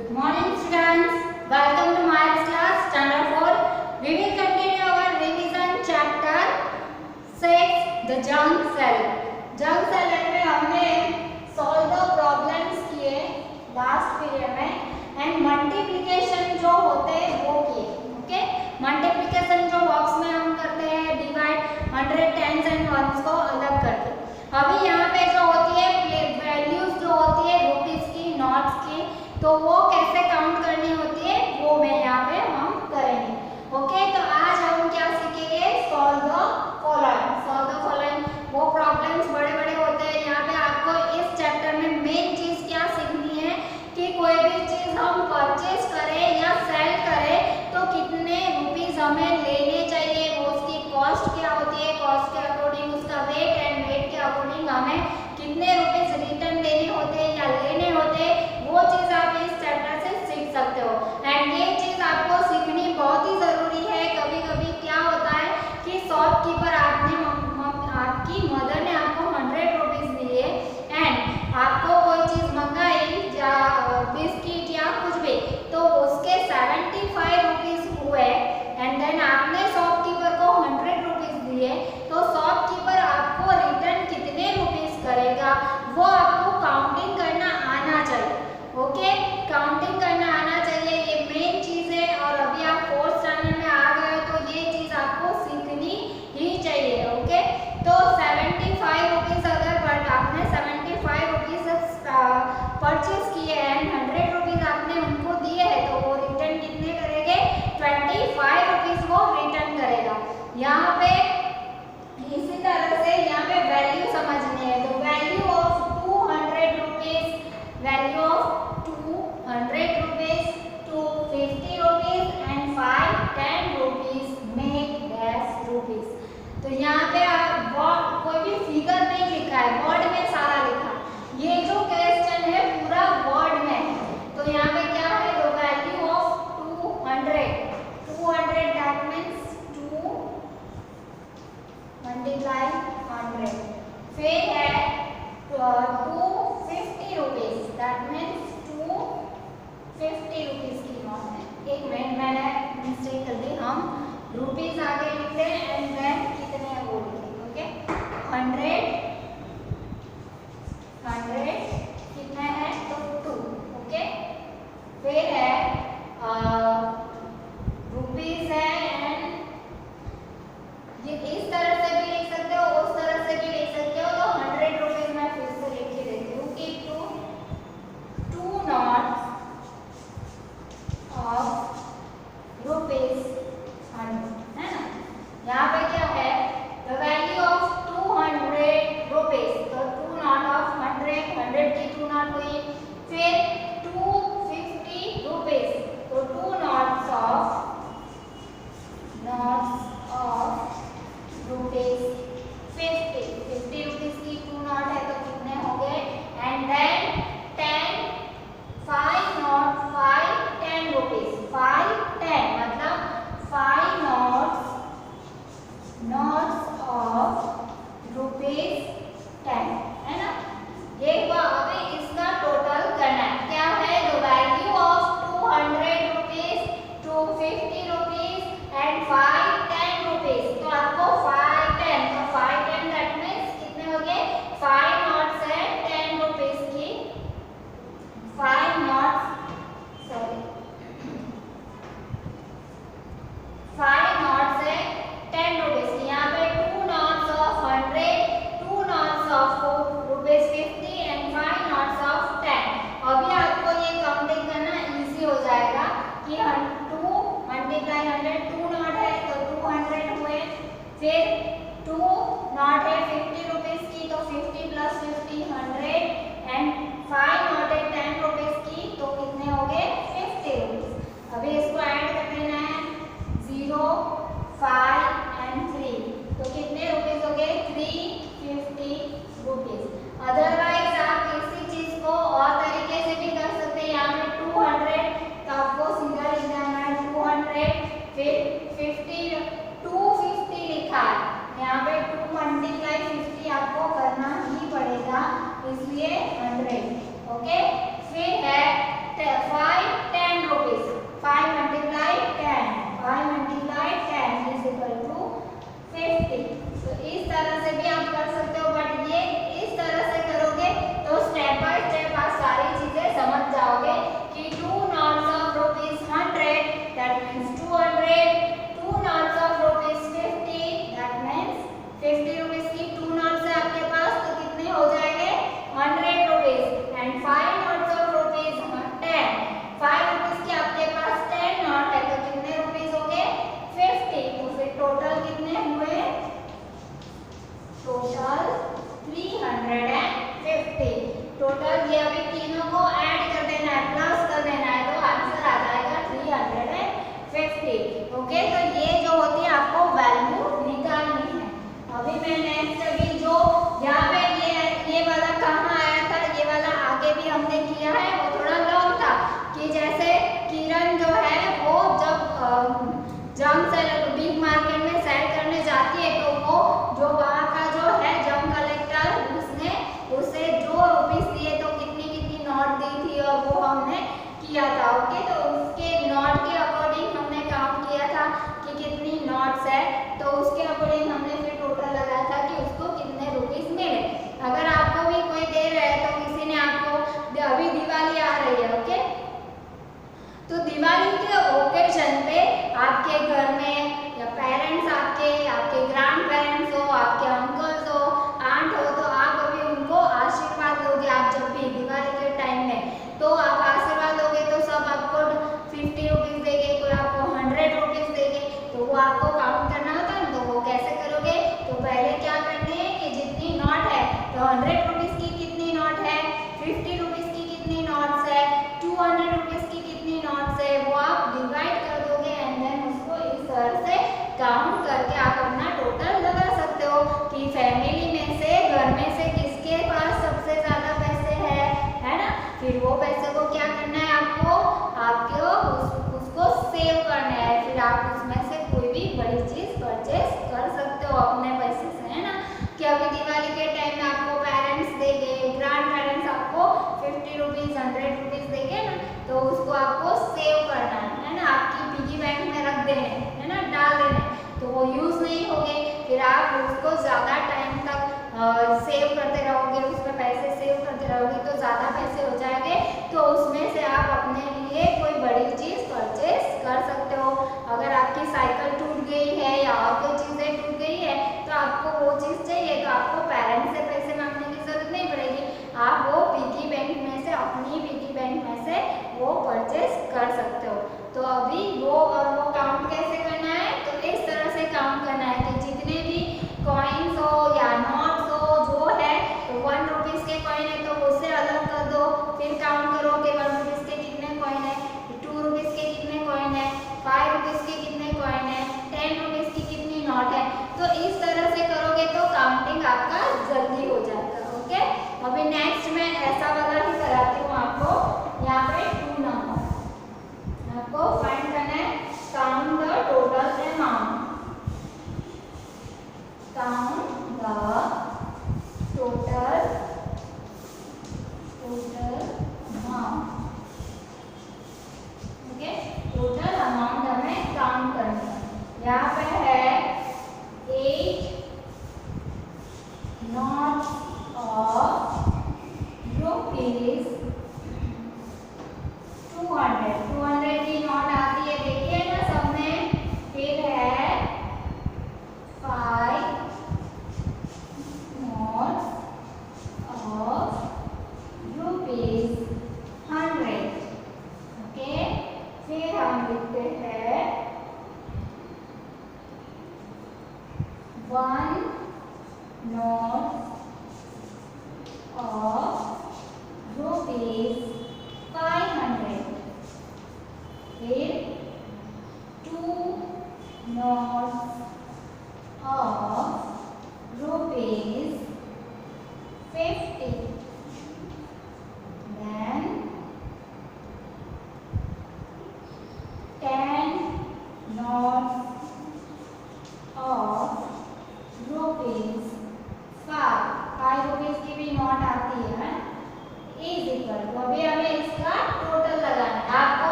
Good morning students. Welcome to Maths class standard 4. We will continue our revision chapter 6 the junk cell. Junk cell में हमने solve the problems किए last period में and multiplication जो होते हैं वो किए. Okay? Multiplication जो box में हम करते हैं divide 100 tens and ones को अलग करते हैं. अभी यहाँ पे जो होती है वैल्यूज जो होती है रुपीस की नॉट्स की तो वो कैसे काउंट करनी होती है वो मैं यहाँ पे हम करेंगे. ओके तो आज हम क्या सीखेंगे सॉल्व द फॉलोइंग. वो प्रॉब्लम्स बड़े बड़े होते हैं. यहाँ पे आपको इस चैप्टर में मेन चीज क्या सीखनी है कि कोई भी चीज हम परचेज करें या सेल करें तो कितने रुपीस हमें लेने चाहिए, वो उसकी कॉस्ट क्या होती है, कॉस्ट के अकॉर्डिंग उसका वेट एंड वेट के अकॉर्डिंग हमें कितने रुपीस रिटर्न देने होते हैं या लेने होते हैं, वो चीज आप इस चैप्टर से सीख सकते हो. एंड ये चीज आपको सीखनी बहुत ही जरूरी है. कभी कभी क्या होता है कि शॉपकीपर आपकी मदर ने आपको 100 रुपीज दिए एंड आपको कोई चीज मंगाई या बिस्किट या कुछ भी तो उसके 75 रुपीज हुए एंड देन आपने शॉपकीपर को 100 रुपीज दिए तो शॉपकीपर आपको रिटर्न कितने रुपीस करेगा वो आपको काउंटिंग करना आना चाहिए. ओके काउंटिंग करना आना चाहिए, ये मेन चीज है. और अभी आप 4th स्टैंडर्ड में आ गए हो तो ये चीज आपको सीखनी ही चाहिए. ओके तो 75 रुपीज अगर आपने 75 रुपीज परचेज किए एंड 100 रुपीज आपने उनको दिए हैं तो वो रिटर्न कितने करेंगे 25 रुपीज वो रिटर्न करेगा. यहाँ पे इसी तरह से यहाँ पे वैल्यू समझनी है तो value of 200 rupees, value of 200 rupees, 250 rupees and 510 rupees make dash rupees. तो यहाँ पे कोई भी फिगर नहीं लिखा है, वर्ड में सारा लिखा है. ये जो क्वेश्चन है पूरा वर्ड में है तो यहाँ पे क्या है the value of 200 that means 2 multiply 100. फिर है 250 रुपीज दैट मीन्स 250 रुपीज की नोट है. एक मिनट मैंने मिस्टेक कर दी, हम रुपीज आगे लिखते हैं एंड देन कितने हैं वो लिखेंगे. ओके 100 कितना है तो 2. ओके फिर है रुपीज है एंड ये इस तरह से भी लिख सकते हो उस तरह से भी लिख सकते हो. तो 100 रुपीज मैं फिर से लिख के देती हूँ कि 2 नोट्स ऑफ रुपीज 100 है ना. यहाँ तो 100 रुपीज़ की कितनी नोट है, 50 रुपीज़ की कितनी नोट्स है, 200 रुपीज़ की कितनी नोट्स है, वो आप डिवाइड कर दोगे एंड देन उसको इस तरह से काउंट करके आप अपना टोटल लगा सकते हो कि फैमिली में से, घर में से किसके पास सबसे ज़्यादा पैसे है ना। फिर वो पैसे को क्या करना है आपको उसको सेव करना है। फिर आप उसमें से कोई भी बड़ी चीज़ परचेस कर सकते हो अपने पैसे से, है ना। कि अभी दिवाली के टाइम में आपको पेरेंट्स देंगे, ग्रैंड पेरेंट्स आपको 50 रुपीज़ 100 रुपीज़ देंगे ना, तो उसको आपको सेव करना है ना, आपकी पिगी बैंक में रख देने, है ना, डाल देने, तो वो यूज़ नहीं होंगे। फिर आप उसको ज़्यादा टाइम तक सेव करते रहोगे, उसमें पैसे सेव करते रहोगे तो ज़्यादा पैसे हो जाएंगे, तो उसमें से आप अपने लिए कोई बड़ी चीज़ परचेस कर सकते हो। अगर आपकी साइकिल टूट गई है या और कोई चीज़ें टूट गई है तो आपको वो चीज़ चाहिए, तो आपको पेरेंट्स से पैसे मांगने की ज़रूरत नहीं पड़ेगी, आप वो पिगी बैंक में से, अपनी पिगी बैंक में से वो परचेस कर सकते हो। तो अभी वो काउंट कैसे करना है, तो इस तरह से काउंट करना है कि जितने भी कॉइन्स हो या नोट्स हो जो है, तो 1 रुपीज़ के कॉइन है तो उससे अलग कर दो, फिर काउंट करो कि 1 रुपीज़ के कितने कॉइन है, 2 रुपीज़ के कितने कॉइन है, 5 रुपीज़ के कितने कॉइन है, 10 रुपीज़ की कितनी नोट है। तो इस तरह से करोगे तो काउंटिंग आपका जल्दी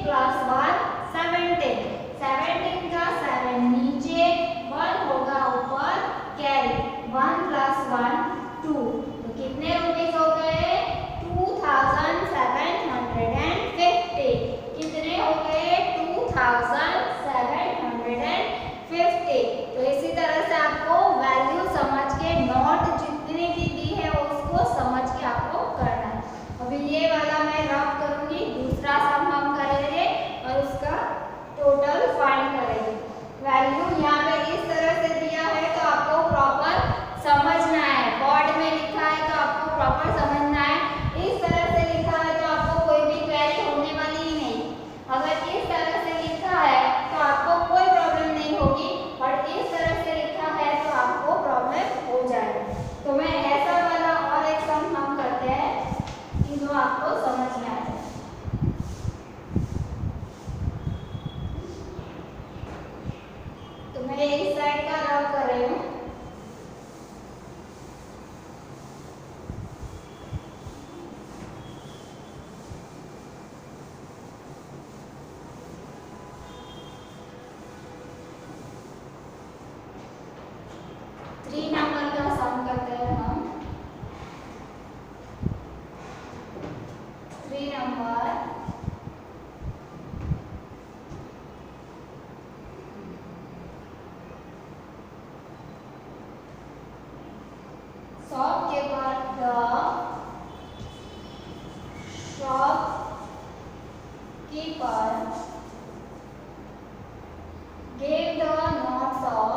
प्लस 1 17, 17 का 7 नीचे, 1 होगा ऊपर, कैरी 1 प्लस 1 2, तो कितने रुपीस हो गए 2750, कितने हो गए 2750। तो इसी तरह से आपको वैल्यू समझ के नोट जितनी भी दी है उसको समझ के आपको करना है। अभी ये वाला मैं रब करूंगी, दूसरा सम हम करेंगे और उसका टोटल फाइंड करेंगे। वैल्यू यहाँ पे इस तरह से दिया है तो आपको प्रॉपर समझना है, बोर्ड में लिखा है तो आपको प्रॉपर समझना है। इस तरह से लिखा है तो आपको कोई भी क्वेरी होने वाली ही नहीं। अगर इस तरह से लिखा है तो आपको कोई प्रॉब्लम नहीं होगी, और इस तरह से लिखा है तो आपको प्रॉब्लम हो जाएगा। तो मैं ऐसा वाला और एक सम हम करते हैं कि जो आपको समझ में आ जाए। तो मैं इस साइड का रब कर रही हूँ। नंबर का सम करते हैं हम। 3 number shopkeeper, the shopkeeper gave the notes of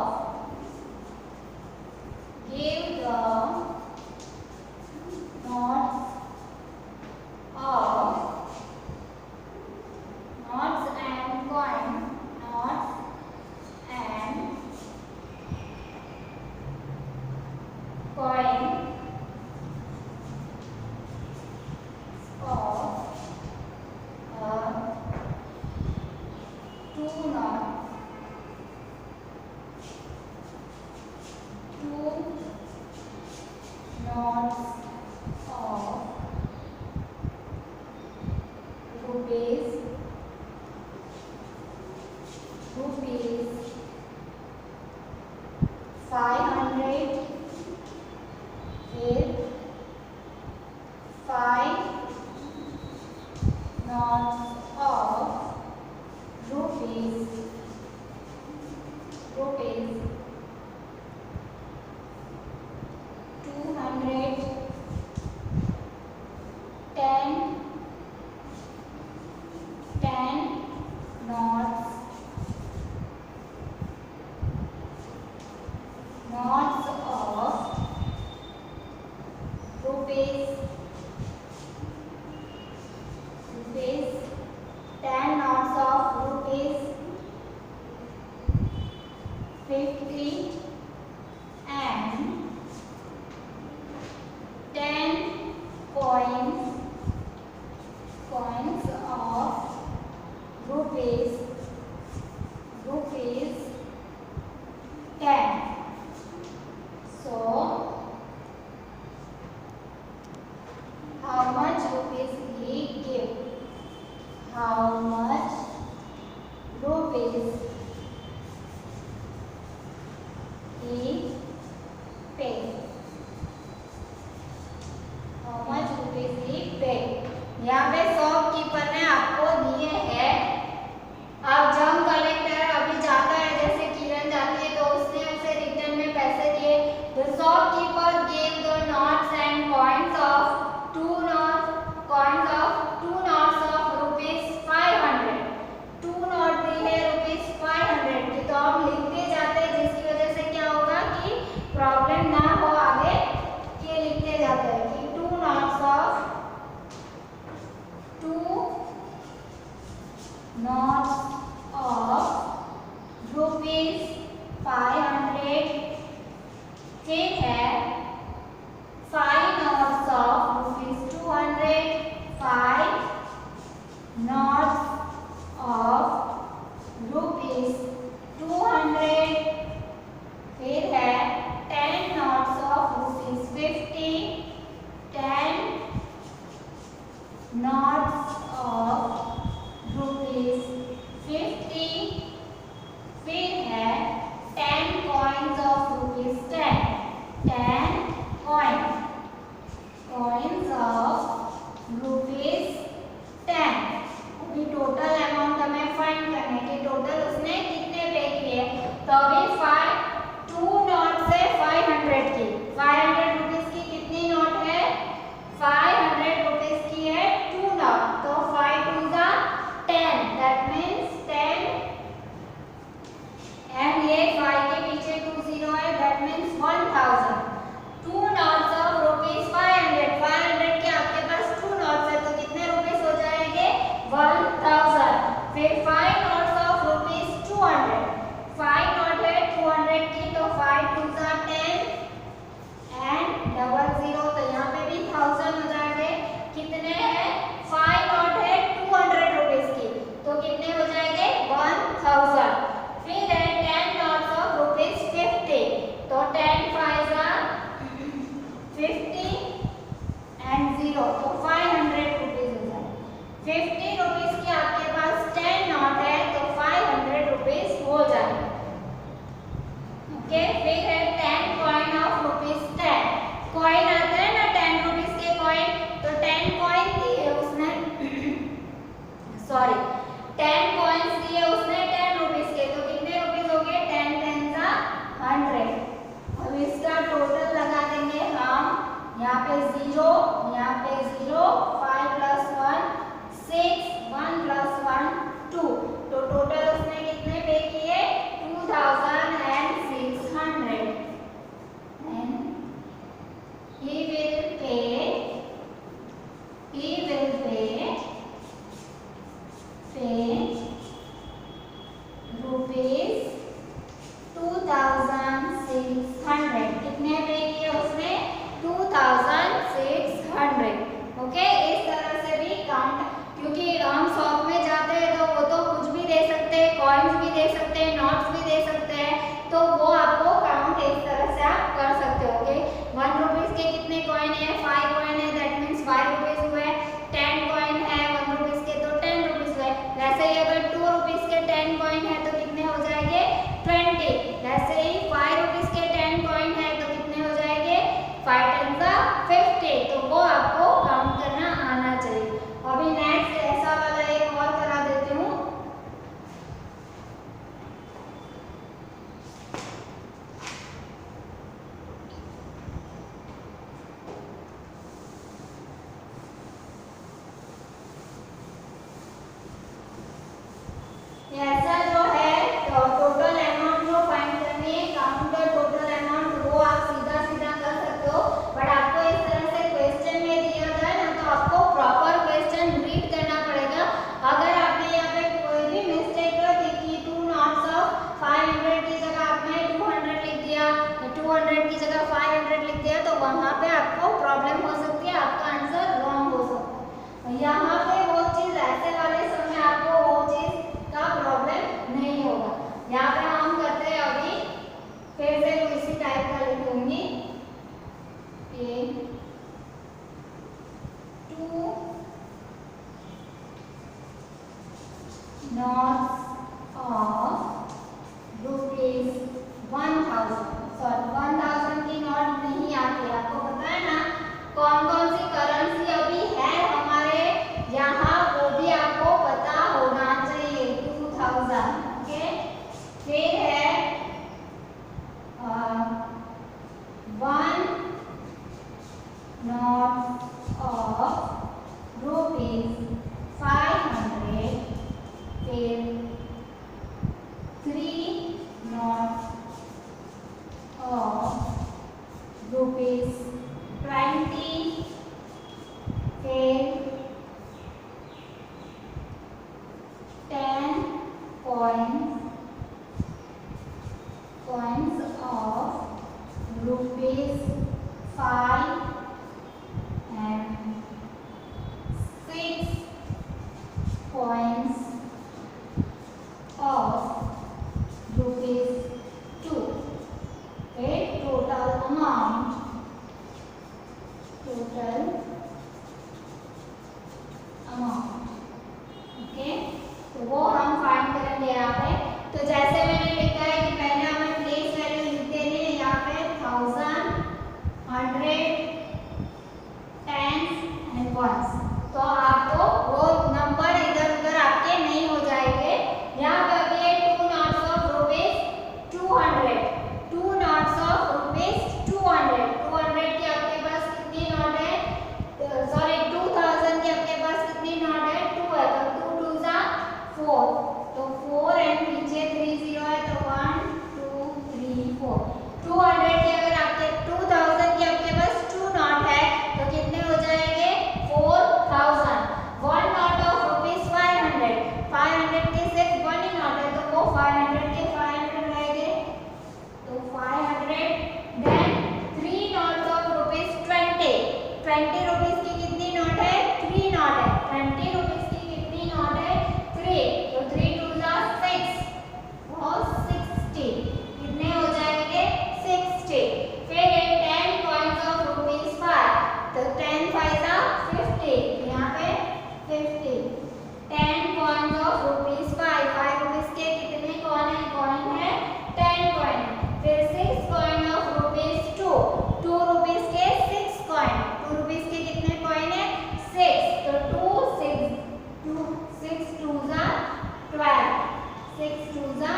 notes and coin notes of rupees 500, फिर 5 notes of rupees 200, 10 notes of rupees 10 notes of rupees 50 and 10 coins of rupees 10. So how much rupees he give? How much rupees he pay? How much rupees he pay? यहाँ पे shopkeeper ने आपको दिए हैं। अब जब collector अभी जाता है, जैसे किरण जाती है तो उसने उसे रिटर्न में पैसे दिए। The shopkeeper gave the notes and coins of two notes of rupees 500। 2 note दी है रुपीस 500 की, तो हम लिखते जाते हैं, जिसकी वजह से क्या होगा कि प्रॉब्लम ना हो आगे, ये लिखते जाते हैं कि 2 notes of rupees 500, फिर है 5 notes of rupees 200, 5 notes of rupees 200, फिर है 10 notes of rupees 50, 10 notes of rupees फिर 5 नोट्स ऑफ ₹200, 5 नोट है 200 की, तो 5 2 सा 10 एंड 00, तो यहाँ पे भी 1000 हो जाएंगे। कितने हैं? 5 नोट है 200 रुपीस की, तो कितने हो जाएंगे? 1000। फिर है 10 नोट्स ऑफ ₹50, तो 10 5 50 एंड 0, तो 500 रुपीस हो जाए। 50 रुपीस की आपके पास 10 नोट है, तो 500 रुपीस हो जाए। ओके, फिर है 10 कॉइन ऑफ ₹10, कॉइन आते हैं ना 10 रुपीस के कॉइन, तो 10 कॉइन दिए उसने सॉरी 10 कॉइन्स दिए उसने 10 रुपीस के, तो कितने रुपीस हो गए? 10 10 सा 100। अब इसका टोटल लगा देंगे हम, यहाँ पे 0, यहाँ पे 0, 5 + 1 6, 1 + 1 2, तो टोटल उसने कितने पे किए? 2600, and he will pay ₹2600, कितने पे किए उसने? 2600। ओके, इस तरह से भी काउंट, क्योंकि हम शॉप में जाते हैं तो वो तो कुछ भी दे सकते हैं, कॉइन्स भी दे सकते हैं, नोट्स भी दे सकते हैं, तो वो आपको काउंट इस तरह से आप कर सकते हो। ओके, 1 रुपीस के कितने कॉइन है? 5 कॉइन है, दैट मींस 5 रुपीस हुए। 10 कॉइन है 1 रुपीस के, तो 10 रुपीस हुए। वैसे ही अगर 2 रुपीस के 10 कॉइन है तो कितने हो जाएंगे? 20। वैसे ही 5 रुपीस के 10 कॉइन है तो कितने हो जाएंगे? 5 10 सा 50, तो वो आपको काउंट करना आना चाहिए। अभी नेक्स्ट ऐसा वाला एक और करा देती हूँ। ऐसा जो है तो टोटल अमाउंट जो फाइंड करनी है, काउंट द टोटल अमाउंट, वो आप सीधा सीधा कर सकते हो, बट आपको इस तरह से क्वेश्चन में दिया जाए ना तो आपको प्रॉपर क्वेश्चन रीड करना पड़ेगा। अगर आपने यहाँ पे कोई भी मिस्टेक कर दी कि 2 नोट्स ऑफ 500 की जगह आपने 200 लिख दिया, 200 की जगह 500 लिख दिया, तो वहाँ पे आपको प्रॉब्लम हो सकती है, आपका आंसर रॉन्ग हो सकता है। यहाँ पे वो चीज़ ऐसे वाले समय आपको वो चीज़ का प्रॉब्लम नहीं होगा। यहाँ पे हम करते हैं, अभी फिर से इसी टाइप का लिखूंगी, 2 नोट्स ऑफ ₹1000, सॉरी 1000 की नोट नहीं आती, आपको पता है ना कौन कौन सी करेंसी अभी है हमारे यहाँ, वो भी आपको पता होना चाहिए। 2000। ओके, फिर है 1 नोट ऑफ ₹500, फिर 3 नोट ऑफ ₹20, फिर 10 coins of ₹5 and 6 coins of ₹2. Okay, total amount okay, तो वो हम फाइंड करेंगे यहाँ पे। तो जैसे मैंने लिखा है कि पहले हमें प्लेस वैल्यू लिख देनी है, यहाँ पे 1000, 100, टेंस एंड वंस, तो आपको वो नंबर इधर उधर आपके नहीं हो जाएंगे। यहाँ पे अभी है 2 नोट्स ऑफ ₹200, 2 नोट्स ऑफ ₹200, 200 की आपके पास कितनी नोट है? सॉरी 2000 की आपके पास कितनी नोट है? 2 है, तो 2 2 सा 4, तो 4 एंड पीछे 3 0 है, तो 1 2 3 4। 200 की अगर आपके 2000 की आपके पास 2 नोट है तो कितने हो जाएंगे? 4000। 1 नोट 6 2 जा 12, 6 2 जा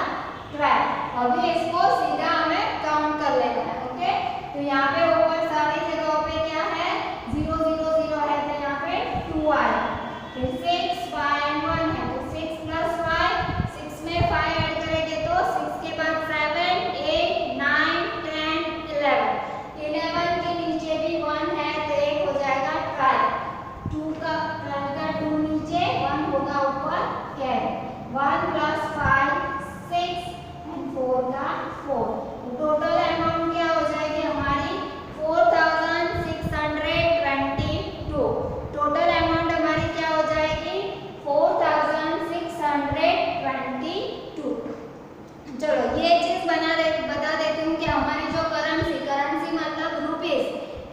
12। अभी इसको सीधा हमें काउंट कर लेना है। ओके, तो यहाँ पे ऊपर सारी जगहों पे क्या है 0 0 0 है, तो यहाँ पे 2 आया। फिर 6 5 and 1 है, तो 6 plus 5, 6 में 5 ऐड करेंगे तो 6 के बाद 7 8 9 10 11, 11 के नीचे भी 1 है तो एक हो जाएगा 12, 2 का 12 का 2 नीचे 1 होगा ऊपर कैरी, 1 plus 5 6 and 4 का 4। टोटल अमाउंट क्या हो जाएगी हमारी 4622। टोटल अमाउंट हमारी क्या हो जाएगी 4622। चलो ये चीज बता देती हूँ कि हमारी जो करेंसी मतलब रुपीस,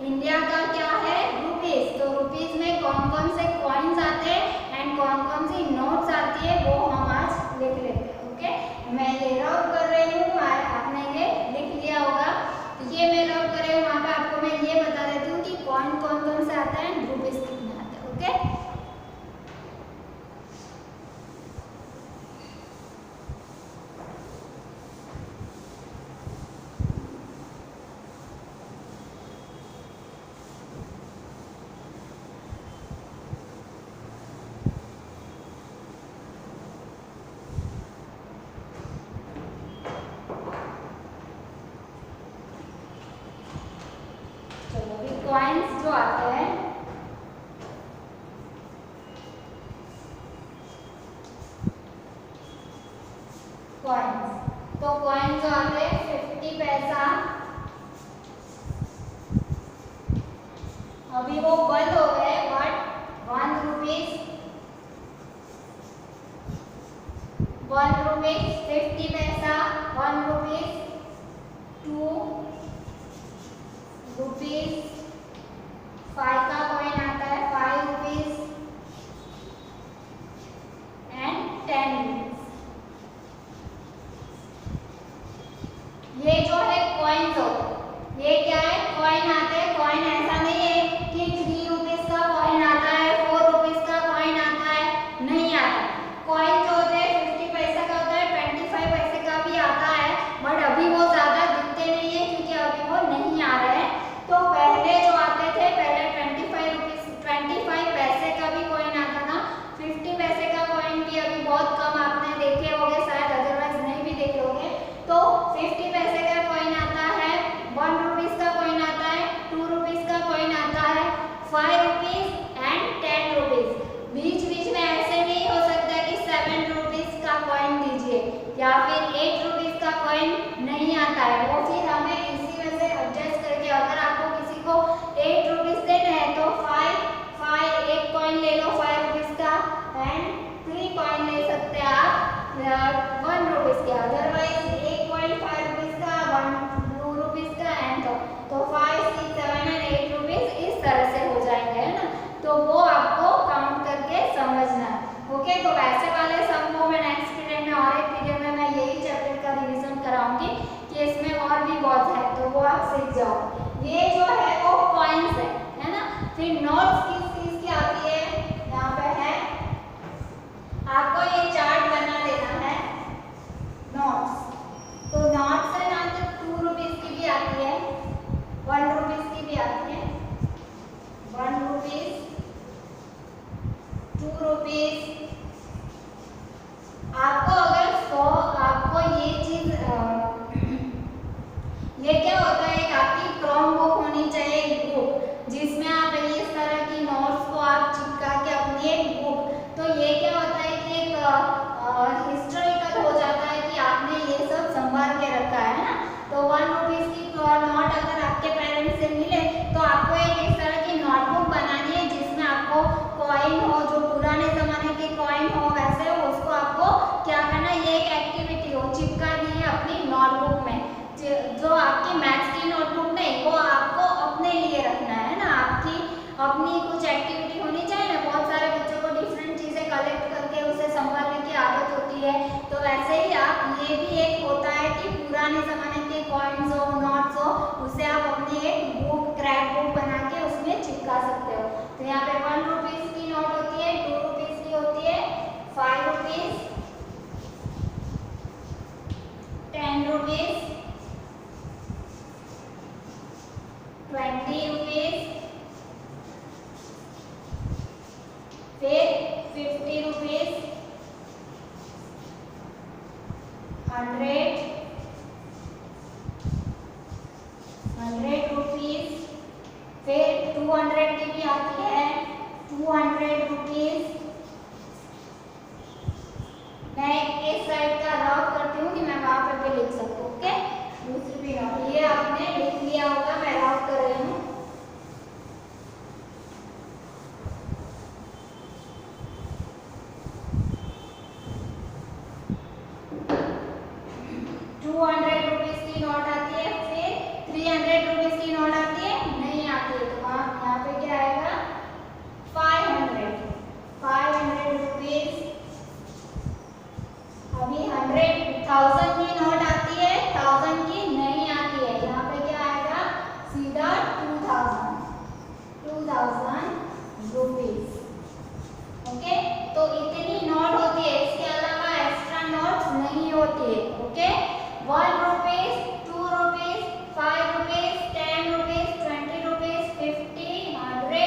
इंडिया का क्या है रुपीस, तो रुपीस में कौन कौन से कॉइन्स आते हैं एंड कौन कौन सी नोट्स आती है वो हम आज लिख लेते हैं। ओके, मैं ये रब कर रही हूँ, आपने ये लिख लिया होगा। तो ये मैं रब कर रही हूँ, वहाँ पे आपको मैं ये बता देती हूँ कि कौन कौन से आता है रुपीस कितने आते हैं। ओके, कॉइन्स जो आते हैं कॉइन्स, तो कॉइन्स जो आते हैं 50 पैसा, अभी वो बंद हो गए, बट 1 रुपीस 50 पैसा, 1 रुपीस, 2 रुपीस, 5 का कॉइन आता है 5 रुपीस एंड 10 रुपीस। ये जो है कॉइन्स होते हैं, ये क्या है कॉइन आते हैं। कॉइन ऐसा नहीं है कि 3 रुपीस का कॉइन आता है, 4 रुपीस का कॉइन आता है, नहीं आता। कॉइन जो होते हैं 50 पैसा का होता है, 25 पैसे का भी आता है, बट अभी वो ज्यादा दिखते नहीं है क्योंकि अभी वो नहीं आ रहे हैं। तो पहले जो आते थे, पहले 25 पैसे का भी कॉइन आता था, 50 पैसे का कॉइन भी अभी बहुत कम आपने देखे होंगे शायद, अदरवाइज नहीं भी देखे होंगे। तो 50 पैसे का कॉइन आता है, 1 रुपीस का कॉइन आता है, 2 रुपीस का कॉइन आता है, 5 रुपीस एंड 10 रुपीस। बीच बीच में ऐसे नहीं हो सकता कि 7 रुपीस का कॉइन दीजिए या फिर 8 रुपीस का कॉइन नहीं आता है, वो फिर हमें इसी में से एडजस्ट करके, अगर आपको किसी को 8 रुपीस देना है तो 5 एक कॉइन ले लो 5 रुपीस का एंड 3 कॉइन ले सकते हैं आप 1 रुपीस के, अदरवाइज एक कॉइन 5 रुपीस का, 2 रुपीस का एंड तो 5 6 7 एंड 8 रुपीस इस तरह से हो जाएंगे, है ना। तो वो आपको काउंट करके समझना है। ओके, तो वैसे वाले सब को मैं नेक्स्ट पीरियड में और एक पीरियड में मैं यही चैप्टर का रिवीजन कराऊंगी कि इसमें और भी बहुत है, तो वो आप सीख जाओ। ये जो है वो कॉइन्स है ना। फिर नोट्स किस चीज की आती है, यहाँ पे है, आपको ये चार्ट बना लेना है नोट्स। तो नोट्स है ना, तो 2 रुपीस की भी आती है, 1 रुपीस की भी आती है, 1 रुपीस, 2 रुपीस। आपको अगर आपको ये चीज ये क्या होता है, एक आपकी क्रॉम बुक होनी चाहिए, एक बुक जिसमें आप इस तरह की नोट्स को आप चिपका के अपनी एक बुक, तो ये क्या होता है कि एक हिस्टोरिकल हो जाता है कि आपने ये सब संभाल के रखा है ना। तो 1 रुपीस की नोट अगर आपके पेरेंट्स से मिले तो आपको एक इस तरह की नोटबुक बनानी है जिसमें आपको कॉइन हो, जो पुराने जमाने के कॉइन हो वैसे हो, उसको आपको क्या करना है, ये एक एक्टिविटी हो, चिपकानी है अपनी नोटबुक में। जो आपकी मैथ्स की नोटबुक नहीं, वो आपको अपने लिए रखना है ना, आपकी अपनी कुछ एक्टिविटी होनी चाहिए ना। बहुत सारे बच्चों को डिफरेंट चीजें कलेक्ट करके उसे संभालने की आदत होती है, तो वैसे ही आप ये भी एक होता है कि पुराने जमाने के कॉइन्स हो, नोट्स हो, उसे आप अपनी एक बुक, क्रैप बुक बना के उसमें चिपका सकते हो। तो यहाँ पे 1 रुपीस की नोट होती है, 2 रुपीस की होती है, 100 रुपीज। फिर 200 की भी आती है 200 रुपीज। मैं इस साइड का रब करती हूँ कि मैं वहां पर भी लिख सकूँ। ओके, दूसरी भी नोट ये आपने लिख लिया होगा, मैं रब कर रही हूँ। ₹200 की नोट आती है। फिर 300 रुपीज की नोट आती है, नहीं आती है, तो वहाँ यहाँ पे क्या आएगा 500 रुपीज। अभी 1000 की नोट आती है, 1000 की नहीं आती है, यहाँ पे क्या आएगा सीधा 2000 रुपीज। ओके, तो इतनी नोट होती है, इसके अलावा एक्स्ट्रा नोट नहीं होती है। Okay, 1 rupees, 2 rupees, 5 rupees, 10 rupees, 20 rupees, 50, 100,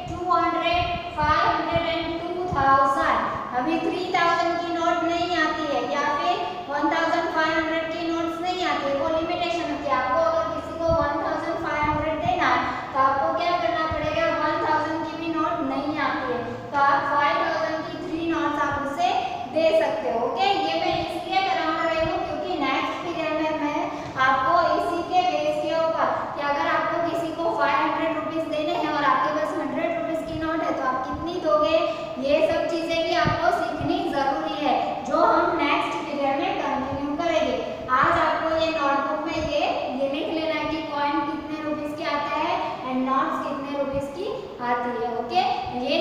200, 500 and 2000। अभी 3000 की नोट नहीं आती है या फिर 1500 की नोट्स नहीं आती है, वो लिमिटेशन होती है। आपको अगर किसी को 1500 देना है तो आपको क्या करना पड़ेगा, 1000 की भी नोट नहीं आती है तो आप 5000 की 3 नोट्स आप उसे दे सकते हो। ओके, ये मैं इसलिए करा रही हूँ क्योंकि नेक्स्ट पीरियड में मैं आपको इसी के बेस के ऊपर कि अगर आपको किसी को 500 रुपीज देने हैं और आपके पास 100 रुपीज की नोट है तो आप कितनी दोगे, ये सब चीजें भी आपको सीखनी जरूरी है, जो हम नेक्स्ट पीरियड में कंटिन्यू करेंगे। आज आपको ये नोटबुक में ये लिख लेना है कि कॉइन कितने रुपीज के आता है एंड नोट्स कितने रुपीज की आती है। ओके, ये